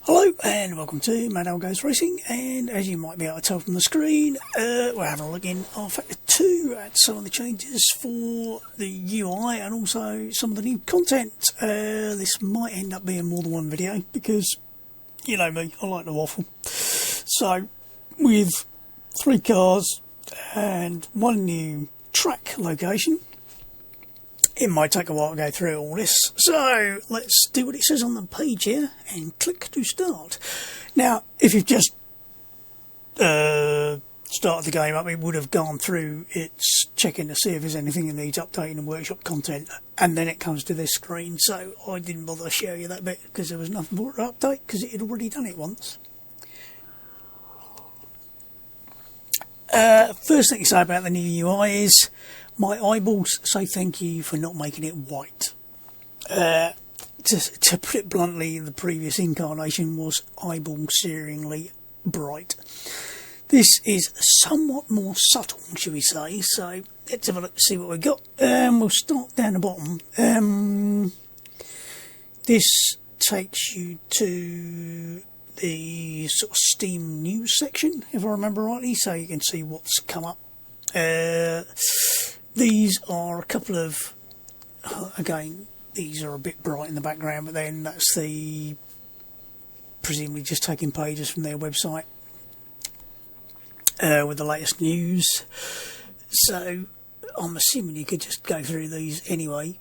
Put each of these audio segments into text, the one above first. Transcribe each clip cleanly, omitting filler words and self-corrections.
Hello and welcome to Mad Owl Goes Racing, and as you might be able to tell from the screen, we're having a look in rFactor 2 at some of the changes for the UI and also some of the new content. This might end up being more than one video because, you know me, I like to waffle. So, with 3 cars and 1 new track location, it might take a while to go through all this, so let's do what it says on the page here and click to start. Now, if you've just started the game up, it would have gone through its checking to see if there's anything that needs updating and workshop content, and then it comes to this screen, so I didn't bother to show you that bit because there was nothing more to update because it had already done it once. First thing to say about the new UI is my eyeballs say thank you for not making it white. To put it bluntly, the previous incarnation was eyeball-searingly bright. This is somewhat more subtle, shall we say, so let's have a look to see what we've got. We'll start down the bottom. This takes you to the sort of Steam news section, if I remember rightly, so you can see what's come up. These are a couple of, again, these are a bit bright in the background, but then that's the, presumably just taking pages from their website with the latest news. So I'm assuming you could just go through these anyway.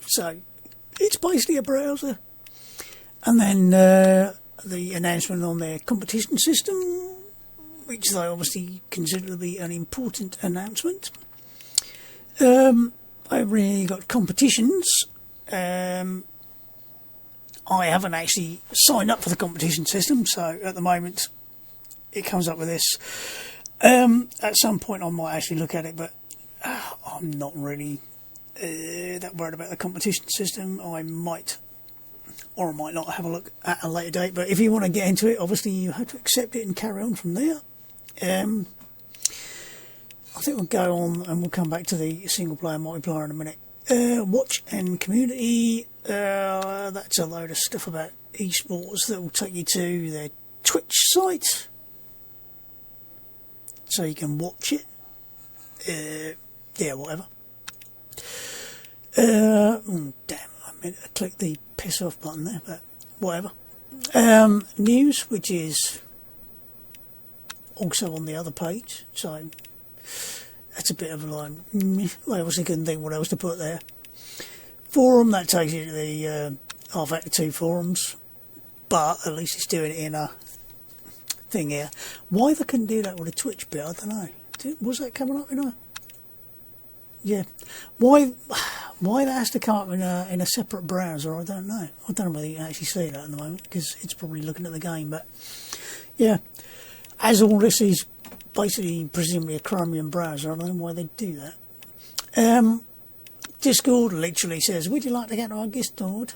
So it's basically a browser. And then the announcement on their competition system, which they obviously consider to be an important announcement. I've really got competitions. I haven't actually signed up for the competition system, so at the moment it comes up with this. At some point I might actually look at it, but I'm not really that worried about the competition system. I might or I might not have a look at a later date, but if you want to get into it, obviously you have to accept it and carry on from there. I think we'll go on and we'll come back to the single player multiplayer in a minute. Watch and community, that's a load of stuff about esports that will take you to their Twitch site so you can watch it. Yeah, whatever. Damn, I meant to click the piss off button there, but whatever. News, which is also on the other page, so that's a bit of a line. I obviously couldn't think what else to put there. Forum, that takes you to the rFactor 2 forums, but at least it's doing it in a thing here. Why they couldn't do that with a Twitch bit, I don't know. Was that coming up in a... Yeah. Why that has to come up in a separate browser, I don't know. I don't know whether you can actually see that at the moment, because it's probably looking at the game, but yeah. As all this is basically presumably a Chromium browser, I don't know why they do that. Discord literally says, would you like to get to our Discord?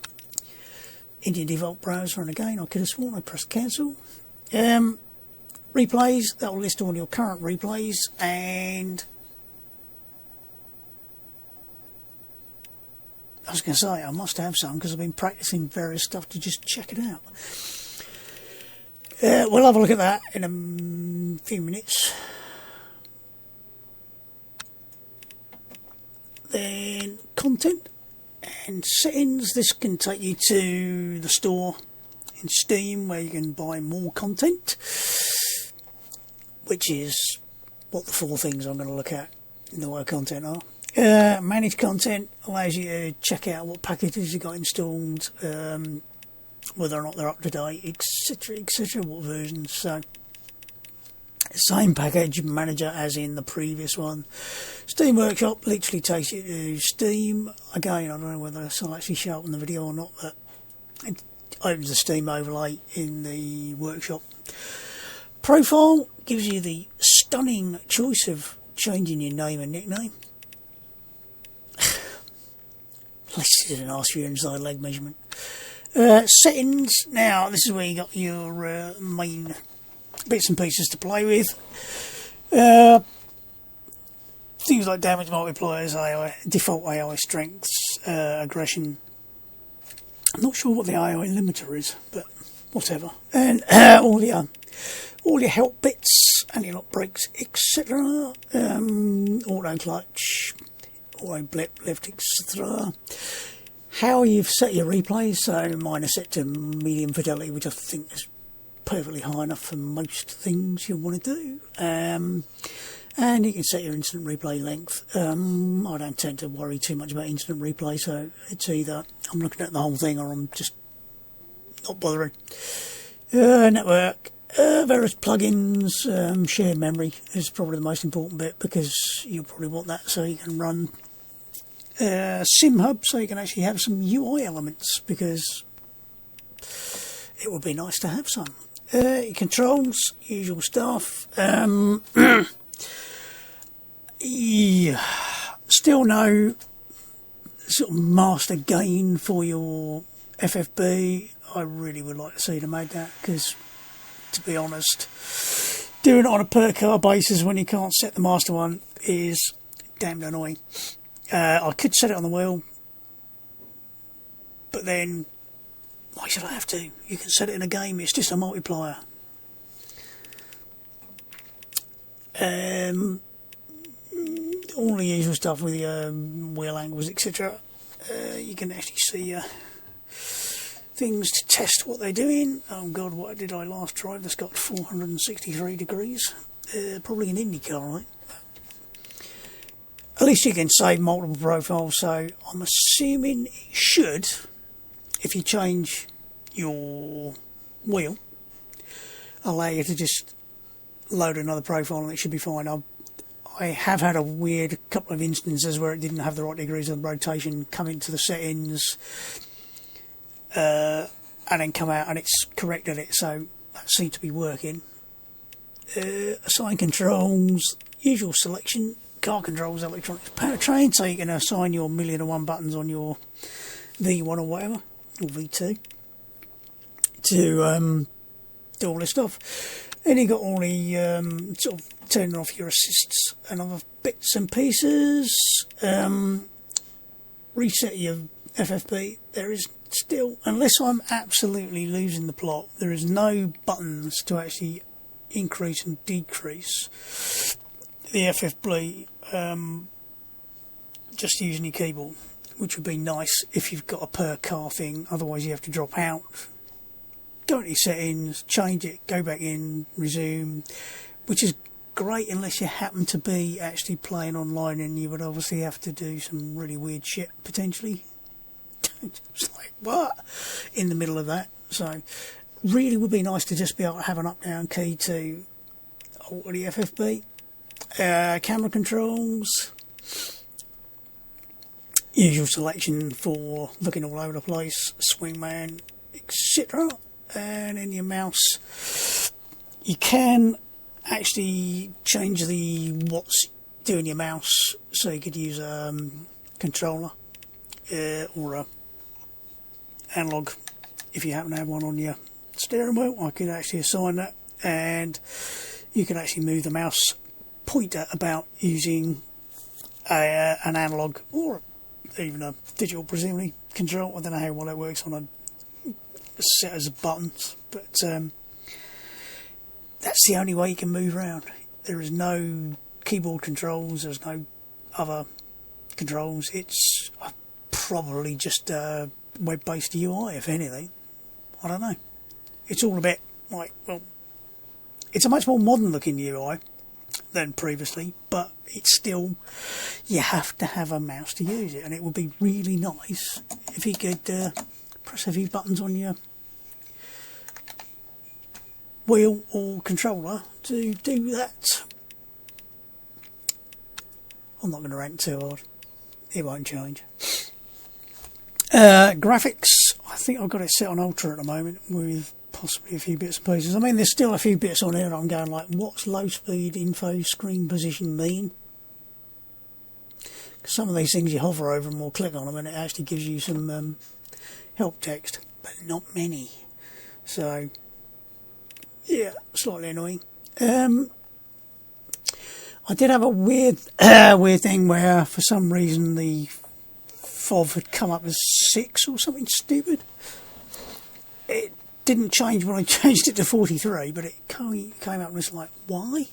In your default browser, and again I could have sworn I pressed cancel. Replays, that will list all your current replays, and I was going to say I must have some because I've been practicing various stuff to just check it out. We'll have a look at that in a few minutes. Then content and settings. This can take you to the store in Steam where you can buy more content, which is what the 4 things I'm going to look at in the way of content are. Manage content allows you to check out what packages you got installed, whether or not they're up to date, etc, etc, what versions. So same package manager as in the previous one. Steam Workshop literally takes you to Steam. Again, I don't know whether this will actually show up in the video or not, but it opens the Steam overlay in the workshop. Profile gives you the stunning choice of changing your name and nickname. This didn't ask for your inside leg measurement. Settings, now this is where you got your main bits and pieces to play with. Things like damage multipliers, AI, default AI strengths, aggression. I'm not sure what the AI limiter is, but whatever, and all your help bits, anti-lock brakes, etc. Auto clutch, auto blip lift, etc. How you've set your replays, so mine are set to medium fidelity, which I think is perfectly high enough for most things you want to do. And you can set your instant replay length. I don't tend to worry too much about instant replay, so it's either I'm looking at the whole thing or I'm just not bothering. Network, various plugins, shared memory is probably the most important bit, because you'll probably want that so you can run Sim Hub, so you can actually have some UI elements, because it would be nice to have some. Controls, usual stuff. Yeah, still no sort of master gain for your FFB. I really would like to see them add that, because, to be honest, doing it on a per car basis when you can't set the master one is damned annoying. I could set it on the wheel, but then why should I have to? You can set it in a game, it's just a multiplier. All the usual stuff with the wheel angles, etc. You can actually see things to test what they're doing. Oh god, what did I last drive that's got 463 degrees? Probably an Indy car, right? At least you can save multiple profiles, so I'm assuming it should, if you change your wheel, allow you to just load another profile and it should be fine. I have had a weird couple of instances where it didn't have the right degrees of rotation, come into the settings and then come out and it's corrected it, so that seemed to be working. Assign controls, usual selection, car controls, electronics, powertrain, so you can assign your 1,000,001 buttons on your V1 or whatever, or V2, to do all this stuff. Then you got all the sort of turning off your assists and other bits and pieces. Reset your FFB. There is still, unless I'm absolutely losing the plot, there is no buttons to actually increase and decrease the FFB, just using your keyboard, which would be nice if you've got a per car thing. Otherwise you have to drop out, go into your settings, change it, go back in, resume, which is great unless you happen to be actually playing online, and you would obviously have to do some really weird shit potentially. It's like, what? In the middle of that. So really would be nice to just be able to have an up down key to alter the FFB. Camera controls, usual selection for looking all over the place, swingman, etc. And in your mouse, you can actually change the what's doing your mouse, so you could use a controller or a analog if you happen to have one on your steering wheel. I could actually assign that, and you can actually move the mouse pointer about using an analog or even a digital, presumably, control. I don't know how well that works on a set as buttons, but that's the only way you can move around. There is no keyboard controls, there's no other controls. It's probably just a web-based UI, if anything. I don't know. It's all a bit like, well, it's a much more modern looking UI than previously, but it's still, you have to have a mouse to use it, and it would be really nice if you could press a few buttons on your wheel or controller to do that. I'm not going to rant too hard, it won't change. Graphics, I think I've got it set on ultra at the moment with possibly a few bits and pieces. I mean, there's still a few bits on here that I'm going like, what's low speed info screen position mean? Some of these things you hover over them or click on them and it actually gives you some help text, but not many. So yeah, slightly annoying. I did have a weird thing where for some reason the FOV had come up as 6 or something stupid. It didn't change when I changed it to 43, but it came up and was like, why?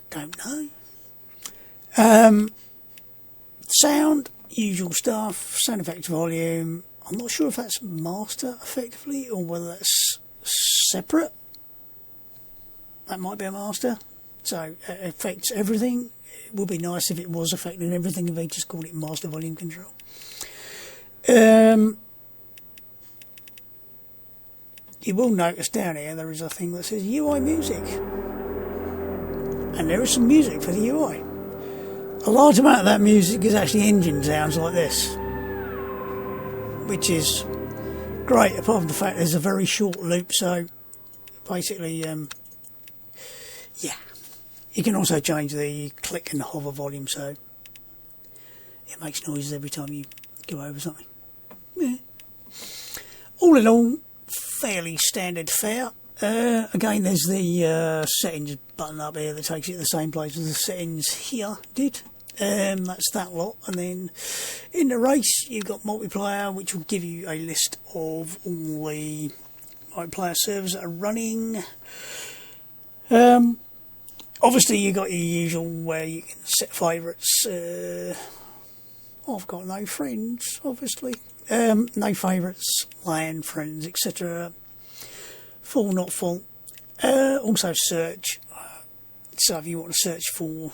Don't know. Sound, usual stuff, sound effect volume. I'm not sure if that's master effectively or whether that's separate. That might be a master. So it affects everything. It would be nice if it was affecting everything if they just called it master volume control. You will notice down here there is a thing that says UI music. And there is some music for the UI. A large amount of that music is actually engine sounds like this. Which is great, apart from the fact there's a very short loop, so basically, yeah. You can also change the click and hover volume, so it makes noises every time you go over something. Yeah. All in all, fairly standard fare. Again, there's the settings button up here that takes you to the same place as the settings here did. That's that lot, and then in the race you've got multiplayer, which will give you a list of all the multiplayer servers that are running. Obviously you got your usual where you can set favourites. I've got no friends, obviously. No favourites, LAN friends, etc. Full, not full. Also search. So if you want to search for,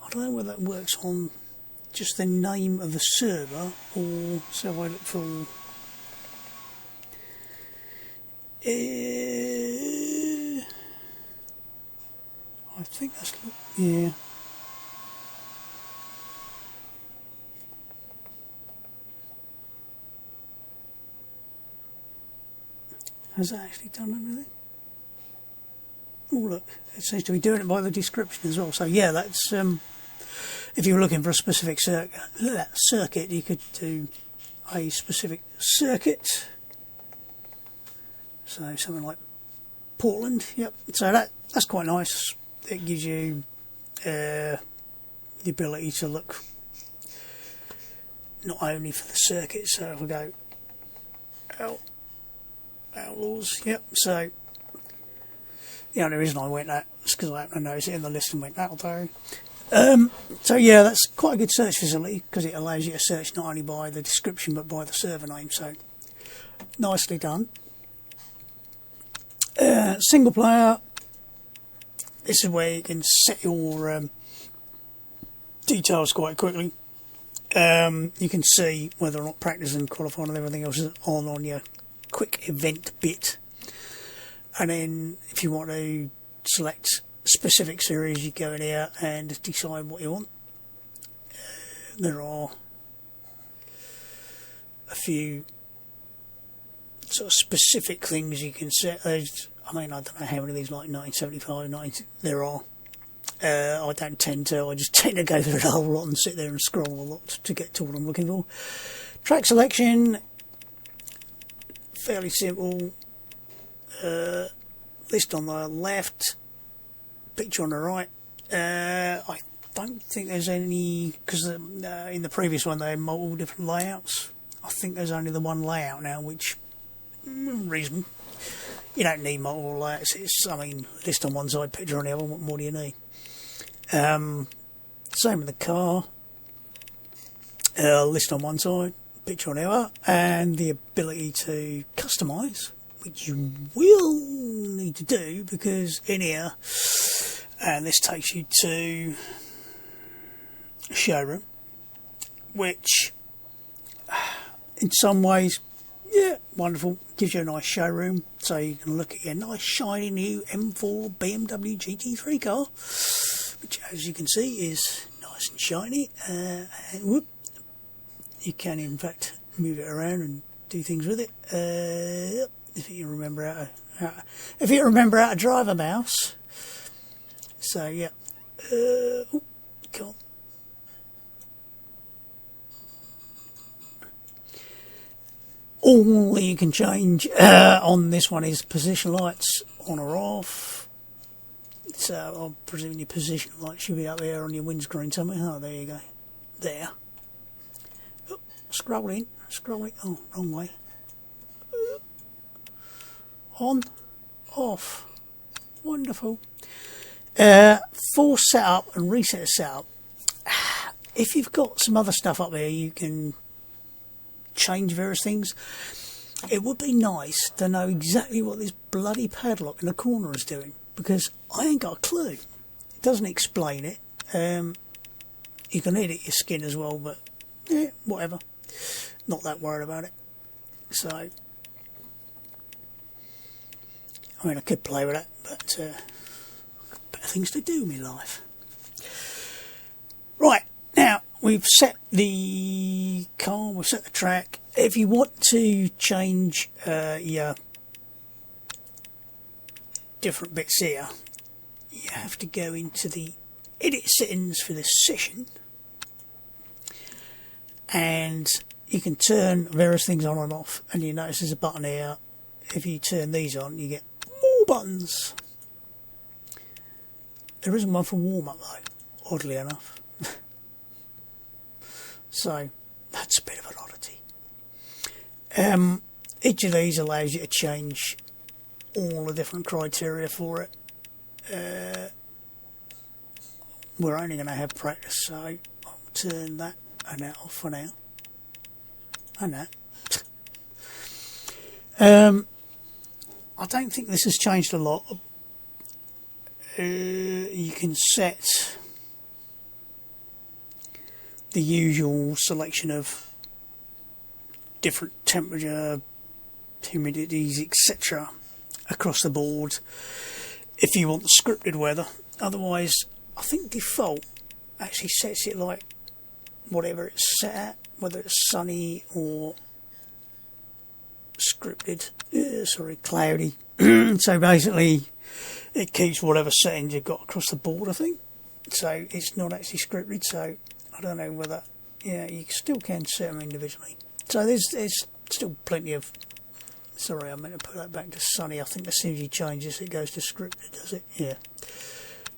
I don't know whether that works on just the name of the server, or so if I look for I think that's, yeah. Has that actually done anything? Oh look, it seems to be doing it by the description as well. So yeah, that's if you're looking for a specific circuit, you could do a specific circuit. So something like Portland, yep. So that's quite nice. It gives you the ability to look not only for the circuit. So if we go Outlaws, yep. So the only reason I went that is because I happened to notice it in the list and went, that'll do. So yeah, that's quite a good search facility because it allows you to search not only by the description but by the server name. So nicely done. Single player. This is where you can set your details quite quickly. You can see whether or not practice and qualifying and everything else is on your quick event bit. And then if you want to select specific series, you go in here and decide what you want. There are a few sort of specific things you can set. I mean, I don't know how many of these, like 1975, 90, there are. I don't tend to. I just tend to go through the whole lot and sit there and scroll a lot to get to what I'm looking for. Track selection, fairly simple. List on the left, picture on the right. I don't think there's any, because in the previous one they had multiple different layouts. I think there's only the one layout now, which reason you don't need multiple layouts. It's, I mean, list on one side, picture on the other. What more do you need? Same with the car. List on one side, picture on the other, and the ability to customise, which you will need to do because in here, and this takes you to Showroom, which in some ways, yeah, wonderful, gives you a nice showroom so you can look at your nice shiny new M4 BMW GT3 car, which as you can see is nice and shiny, and whoop, you can in fact move it around and do things with it. If you remember how to drive a mouse. So yeah, cool. All you can change on this one is position lights on or off. So I'm presuming your position light should be up there on your windscreen somewhere. Oh, there you go. There. Oh, scrolling. Oh, wrong way. On, off. Wonderful. For setup and reset setup, if you've got some other stuff up there, you can change various things. It would be nice to know exactly what this bloody padlock in the corner is doing, because I ain't got a clue. It doesn't explain it. You can edit your skin as well, but yeah, whatever. Not that worried about it. So, I mean, I could play with it, but better things to do in my life. Right, now we've set the car, we've set the track. If you want to change your different bits here, you have to go into the edit settings for this session, and you can turn various things on and off, and you notice there's a button here. If you turn these on, you get more buttons. There isn't one for warm-up though, oddly enough. So that's a bit of an oddity. Each of these allows you to change all the different criteria for it. We're only going to have practice, so I'll turn that and that off for now. And that. I don't think this has changed a lot. You can set the usual selection of different temperature, humidities, etc. across the board if you want the scripted weather. Otherwise, I think default actually sets it like whatever it's set at, whether it's sunny or scripted, cloudy. So basically it keeps whatever settings you've got across the board, I think. So it's not actually scripted, so I don't know whether, yeah, you still can set them individually. So there's still plenty of, sorry, I meant to put that back to sunny. I think as soon as you change this it goes to scripted, does it? Yeah.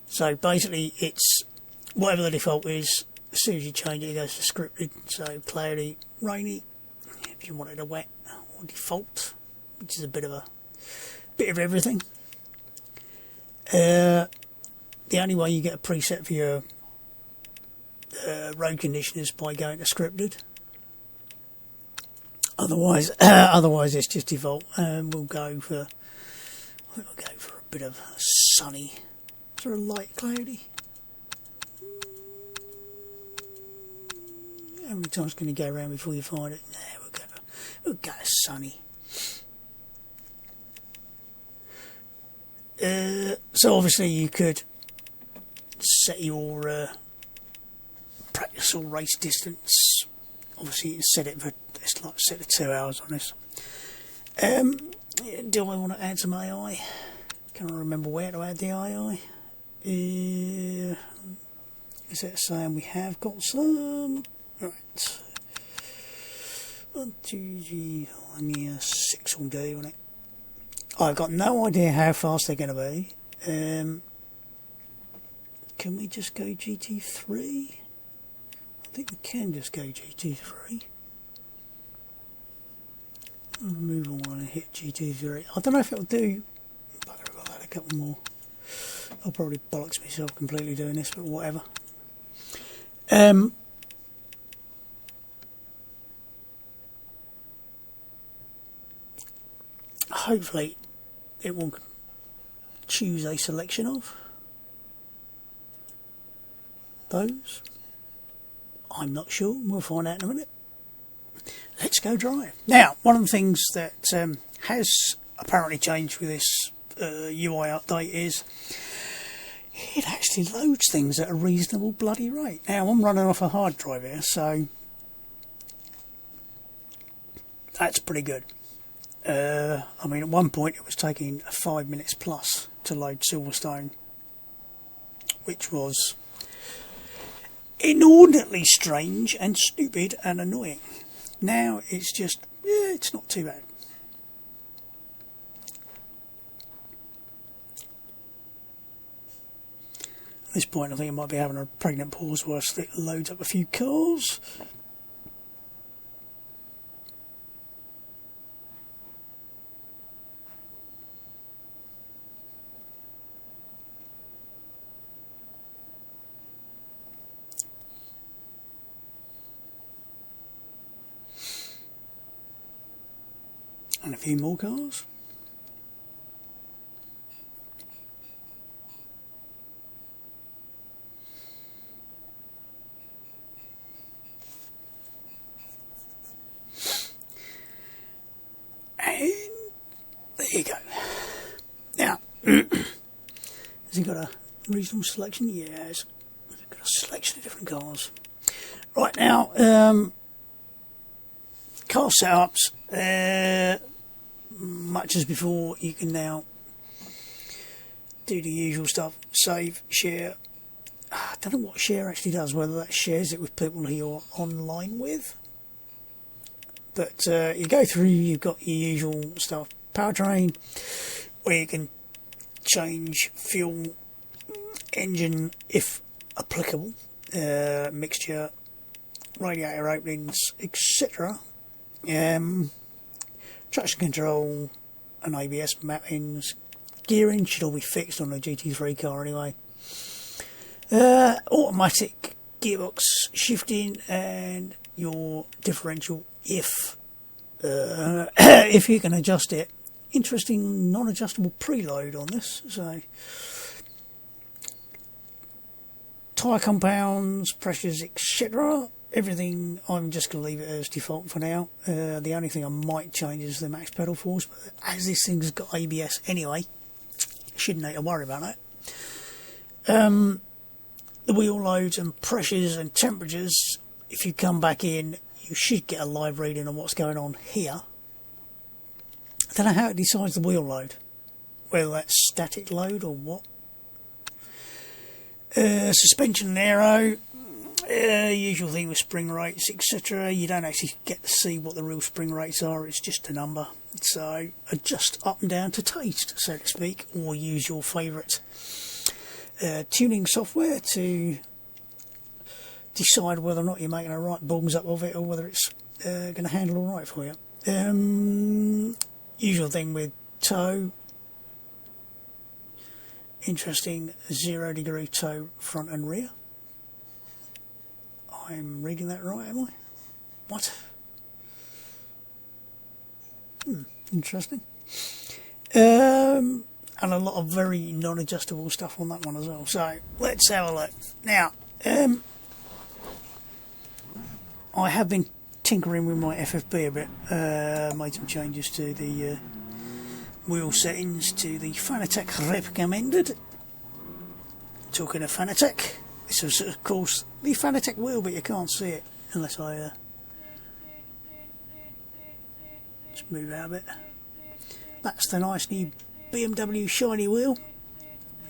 So basically it's whatever the default is, as soon as you change it, it goes to scripted. So cloudy, rainy, if you wanted a wet, or default, which is a bit of everything. The only way you get a preset for your road condition is by going to scripted. Otherwise it's just default. We'll go for a bit of sunny, sort of light cloudy. How many times can you go around before you find it? Nah, we'll go sunny. So obviously you could set your practice or race distance. Obviously you can set it for, it's like set to 2 hours on this. Do I want to add some AI? Can't remember where to add the AI. Is it saying we have got some? Right. 1, 2, 3, 6 will do, won't it? I've got no idea how fast they're going to be. Can we just go GT3? I think we can just go GT3. I'll move on and hit GT3. I don't know if it'll do. Bugger, I've had a couple more. I'll probably bollocks myself completely doing this, but whatever. Hopefully it will choose a selection of those. I'm not sure. We'll find out in a minute. Let's go drive. Now, one of the things that has apparently changed with this UI update is it actually loads things at a reasonable bloody rate. Now, I'm running off a hard drive here, so that's pretty good. I mean, at one point it was taking 5 minutes plus to load Silverstone, which was inordinately strange and stupid and annoying. Now it's just, yeah, it's not too bad. At this point I think I might be having a pregnant pause whilst it loads up a few cars. And a few more cars. And there you go. Now, has he got a reasonable selection? Yes. He's got a selection of different cars. Right now, car setups, much as before, you can now do the usual stuff, save, share. I don't know what share actually does, whether that shares it with people who you're online with. But you go through, you've got your usual stuff, powertrain, where you can change fuel, engine if applicable, mixture, radiator openings, etc. Traction control and ABS mappings. Gearing should all be fixed on a GT3 car anyway. Automatic gearbox shifting and your differential if you can adjust it. Interesting non-adjustable preload on this. So tyre compounds, pressures, etc. Everything I'm just going to leave it as default for now. The only thing I might change is the max pedal force, but as this thing's got ABS anyway, shouldn't need to worry about that. The wheel loads and pressures and temperatures, if you come back in, you should get a live reading on what's going on here. I don't know how it decides the wheel load, whether that's static load or what. Suspension and aero, usual thing with spring rates, etc. You don't actually get to see what the real spring rates are, it's just a number. So adjust up and down to taste, so to speak, or use your favourite tuning software to decide whether or not you're making a right balls up of it or whether it's going to handle all right for you. Usual thing with tow. Interesting 0 degree tow front and rear. I'm reading that right, am I? What? Interesting. And a lot of very non-adjustable stuff on that one as well. So let's have a look. Now, I have been tinkering with my FFB a bit. Made some changes to the wheel settings to the Fanatec recommended. Talking of Fanatec, this is of course the Fanatec wheel, but you can't see it unless I just move out a bit. That's the nice new BMW shiny wheel.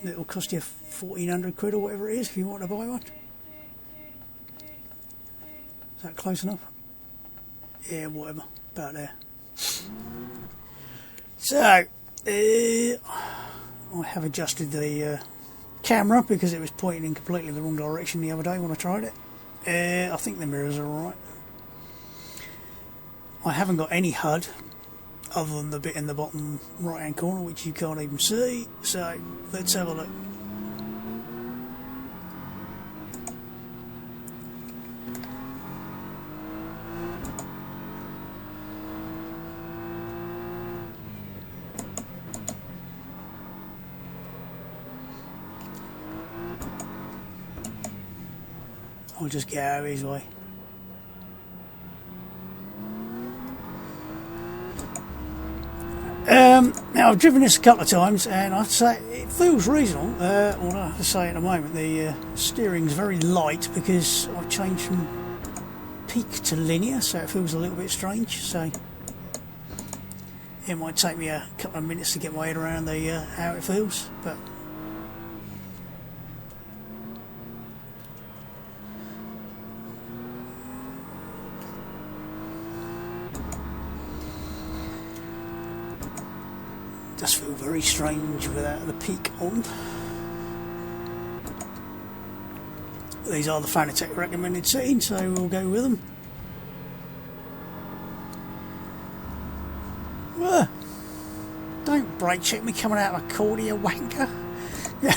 It'll cost you 1,400 quid or whatever it is if you want to buy one. Is that close enough? Yeah, whatever, about there. So, I have adjusted the camera because it was pointing in completely the wrong direction the other day when I tried it. I think the mirrors are alright. I haven't got any HUD other than the bit in the bottom right hand corner which you can't even see, so let's have a look. I'll just get out of his way. Now I've driven this a couple of times and I'd say it feels reasonable, although I have to say at the moment the steering's very light because I've changed from peak to linear, so it feels a little bit strange, so it might take me a couple of minutes to get my head around the how it feels, but does feel very strange without the peak on. These are the Fanatec recommended settings, so we'll go with them. Don't brake check me coming out of a corner, you wanker. Yeah.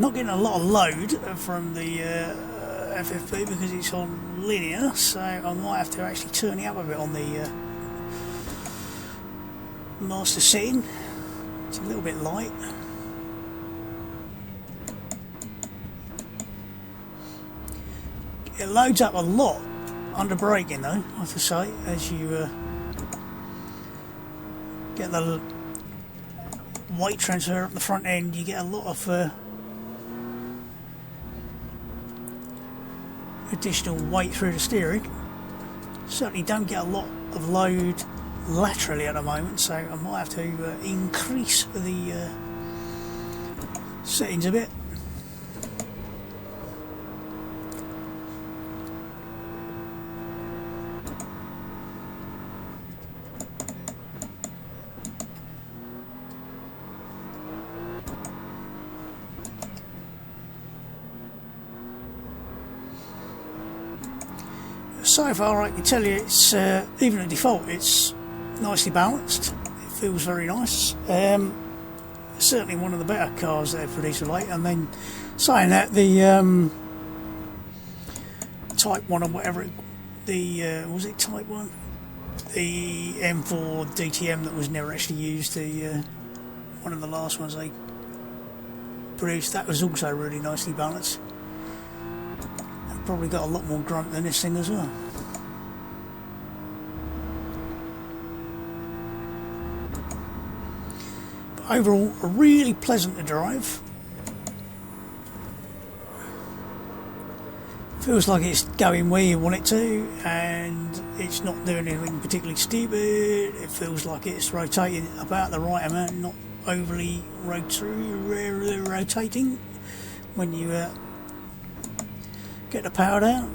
not getting a lot of load from the FFP because it's on linear, so I might have to actually turn it up a bit on the master setting. It's a little bit light. It loads up a lot under braking though, I have to say, as you get the weight transfer up the front end. You get a lot of additional weight through the steering. Certainly don't get a lot of load laterally at the moment, so I might have to increase the settings a bit. So far I can tell you it's, even at default, it's nicely balanced. It feels very nice. Certainly one of the better cars they've produced of late. And then saying that, the Type 1 or whatever, was it Type 1? The M4 DTM that was never actually used, the one of the last ones they produced, that was also really nicely balanced. Probably got a lot more grunt than this thing as well. But overall, really pleasant to drive. Feels like it's going where you want it to, and it's not doing anything particularly stupid. It feels like it's rotating about the right amount, not overly rotating when you get the power down.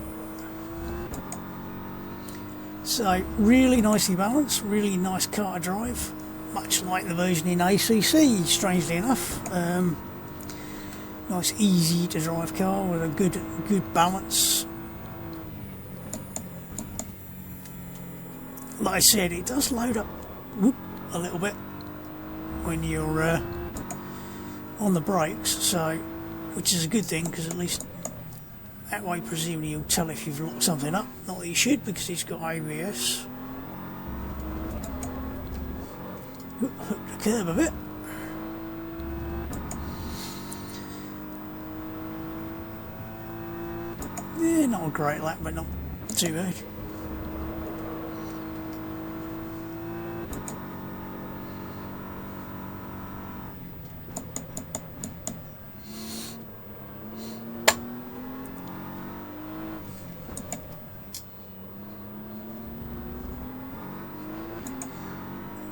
So really nicely balanced, really nice car to drive, much like the version in ACC, strangely enough. Nice easy to drive car with a good balance. Like I said, it does load up a little bit when you're on the brakes, so which is a good thing, because at least that way, presumably, you'll tell if you've locked something up. Not that you should, because it's got ABS. Hook the curb a bit. Yeah, not a great lap, but not too bad.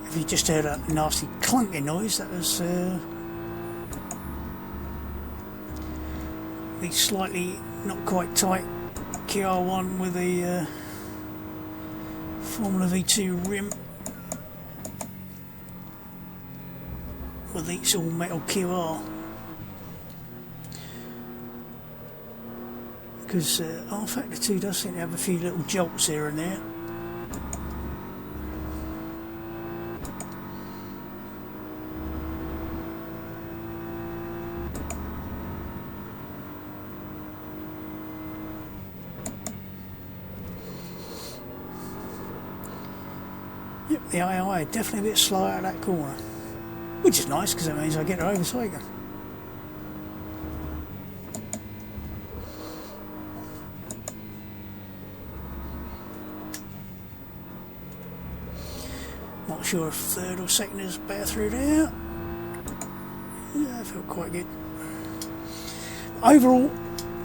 If you just heard a nasty clunking noise, that was the slightly not quite tight QR1 with the Formula V2 rim with its all metal QR, because rFactor 2 does seem to have a few little jolts here and there. Yep, the IIyama definitely a bit slow out of that corner, which is nice because that means I get to overtake her. Not sure if third or second is better through there. Yeah, I feel quite good. Overall,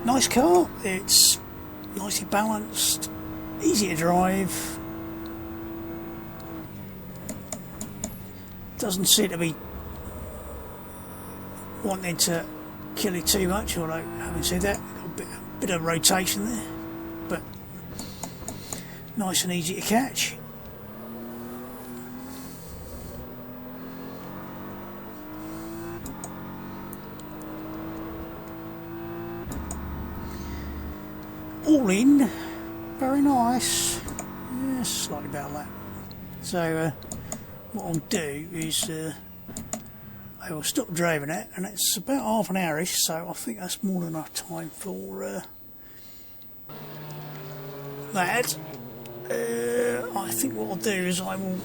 nice car. It's nicely balanced, easy to drive. Doesn't seem to be wanting to kill it too much, although having said that, got a bit of rotation there, but nice and easy to catch. All in, very nice. Yeah, slightly better lap. So what I'll do is I will stop driving it, and it's about half an hour-ish, so I think that's more than enough time for that. I think what I'll do is I'll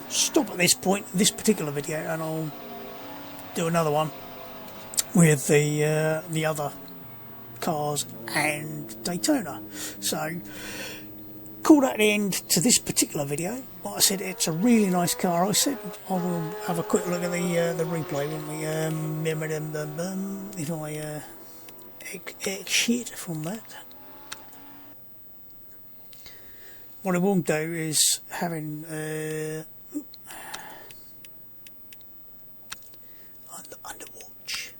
stop at this point, this particular video, and I'll do another one with the other cars and Daytona. So call that the end to this particular video. Like I said, it's a really nice car. I said I will have a quick look at the replay when we if I exit from that. What I will do is having underwatch.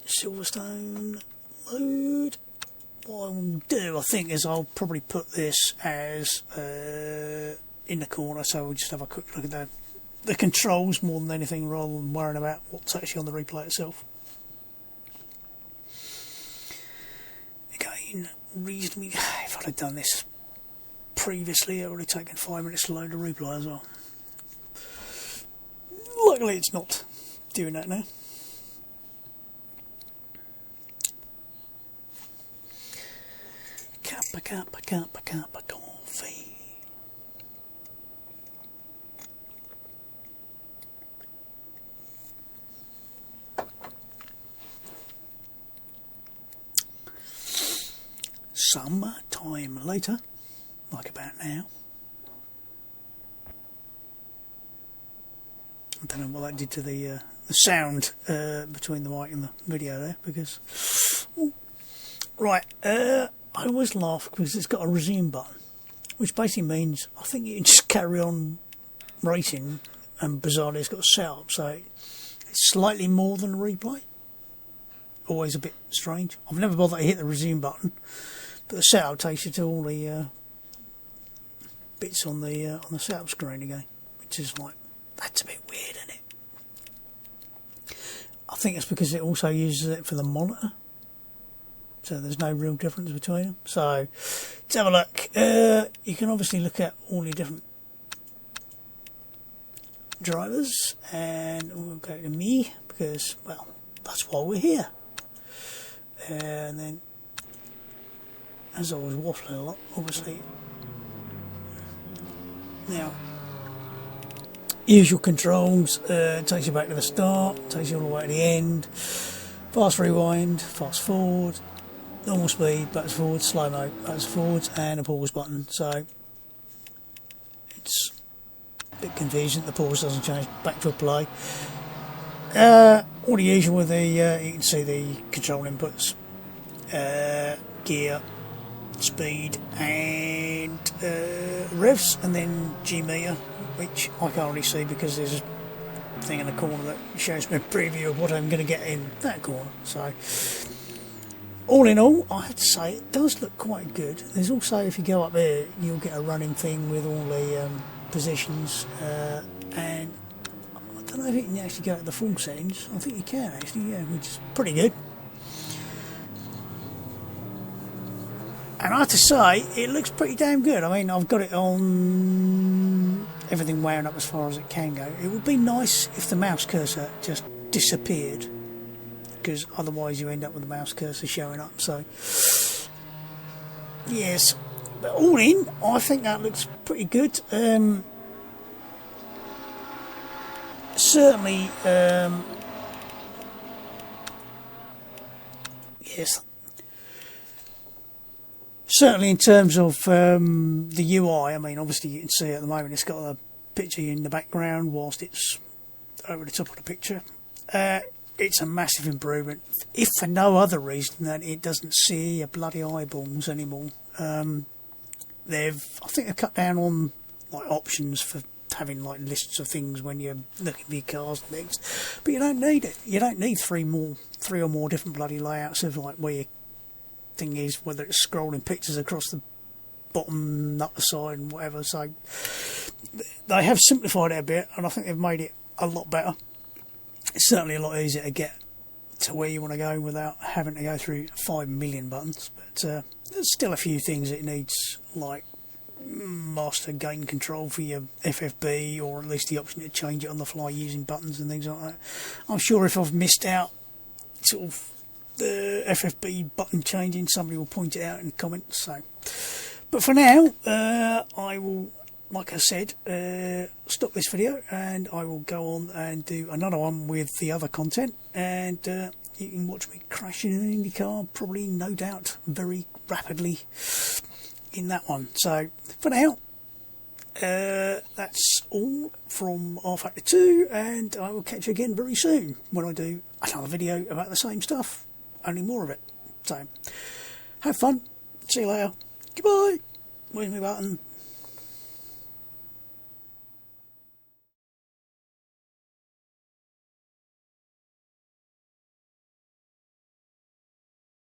Silverstone load. What I will do, I think, is I'll probably put this as in the corner, so we'll just have a quick look at the controls more than anything, rather than worrying about what's actually on the replay itself. Again, reasonably, if I'd have done this previously, it would have taken 5 minutes to load the replay as well. Luckily, it's not doing that now. Cup of coffee. Some time later, like about now. I don't know what that did to the sound between the mic and the video there, because... Ooh. Right, I always laugh because it's got a resume button, which basically means I think you can just carry on racing, and bizarrely it's got a setup, so it's slightly more than a replay. Always a bit strange. I've never bothered to hit the resume button, but the setup takes you to all the bits on the setup screen again, which is like, that's a bit weird, isn't it? I think it's because it also uses it for the monitor. So there's no real difference between them. So let's have a look. You can obviously look at all the different drivers, and we'll go to me because, well, that's why we're here. And then, as I was waffling a lot, obviously. Now, usual controls, takes you back to the start, takes you all the way to the end. Fast rewind, fast forward. Normal speed, backwards forwards, slow mo, backwards forwards, and a pause button. So it's a bit confusing. The pause doesn't change back to a play. All the usual with the you can see the control inputs, gear, speed, and revs, and then G meter, which I can't really see because there's a thing in the corner that shows me a preview of what I'm going to get in that corner. So. All in all, I have to say, it does look quite good. There's also, if you go up there, you'll get a running thing with all the positions, and I don't know if you can actually go to the full settings. I think you can actually, yeah, which is pretty good. And I have to say, it looks pretty damn good. I mean, I've got it on everything wound up as far as it can go. It would be nice if the mouse cursor just disappeared, because otherwise you end up with the mouse cursor showing up. So yes, but all in, I think that looks pretty good. Certainly, yes, certainly in terms of the UI. I mean, obviously you can see at the moment it's got a picture in the background whilst it's over the top of the picture. It's a massive improvement, if for no other reason than it doesn't see your bloody eyeballs anymore. I think they've cut down on like options for having like lists of things when you're looking for your cars and things, but you don't need it. You don't need three or more different bloody layouts of like where your thing is, whether it's scrolling pictures across the bottom, up the side, and whatever. So they have simplified it a bit, and I think they've made it a lot better. It's certainly a lot easier to get to where you want to go without having to go through 5 million buttons, but there's still a few things it needs, like master gain control for your FFB, or at least the option to change it on the fly using buttons and things like that. I'm sure if I've missed out sort of the FFB button changing, somebody will point it out in the comments. So, but for now, I will, like I said, stop this video, and I will go on and do another one with the other content, and you can watch me crashing in an Indy car, probably, no doubt, very rapidly in that one. So for now, that's all from rFactor 2, and I will catch you again very soon when I do another video about the same stuff, only more of it. So have fun, see you later, goodbye. Where's my button?